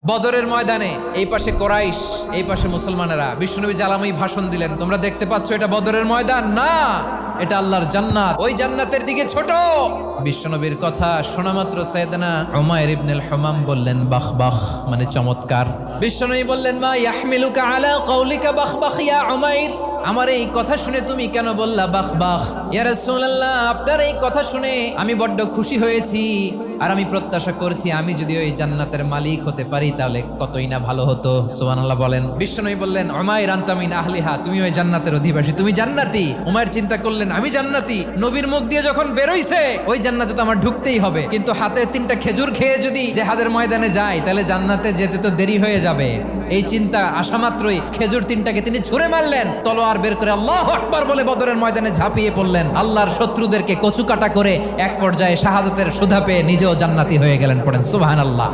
বদরের ময়দানে এই পাশে কোরাইশ, এই পাশে মুসলমানেরা। বিশ্বনবী জালাময়ী ভাষণ দিলেন, তোমরা দেখতে পাচ্ছ এটা বদরের ময়দান না, এটা আল্লাহর জান্নাত, ওই জান্নাতের দিকে ছোট। বিশ্বনবীর কথা শোনা মাত্র সাইয়েদনা উমাইর ইবনুল হুমাম বললেন বাখ বাখ, মানে চমৎকার। বিশ্বনবী বললেন মা ইয়াহমিলুকা আলা কওলিকা বাখ বাখ ইয়া উমাইর, আমার এই কথা শুনে তুমি কেন বললা বাখ বাখ? ইয়া রাসূলুল্লাহ, আপনার এই কথা শুনে আমি বড্ড খুশি হয়েছি, আর আমি প্রত্যাশা করছি আমি যদি ওই জান্নাতের মালিক হতে পারি তাহলে কতই না ভালো হতো। সুবহানাল্লাহ বলেন। বিশ্বনবী বললেন উমাইর আনতা মিন আহলিহা, তুমি ওই জান্নাতের অধিবাসী, তুমি জান্নাতি। উমাইর চিন্তা করলেন আমি জান্নাতি, নবীর মুখ দিয়ে যখন বেরোইছে ওই জান্নাতে তো আমার ঢুকতেই হবে, কিন্তু হাতে 3টা খেজুর খেয়ে যদি জেহাদের ময়দানে যাই তাহলে জান্নাতে যেতে তো দেরি হয়ে যাবে। এই চিন্তা আসা মাত্রই খেজুর 3টাকে তিনি ছুঁড়ে মারলেন, তলোয়ার বের করে আল্লাহু আকবার বলে বদরের ময়দানে ঝাঁপিয়ে পড়লেন। আল্লাহর শত্রুদেরকে কচুকাটা করে এক পর্যায়ে শাহাদাতের সুধা পেয়ে নিজেও জান্নাতি হয়ে গেলেন। পড়েন সুবহানাল্লাহ।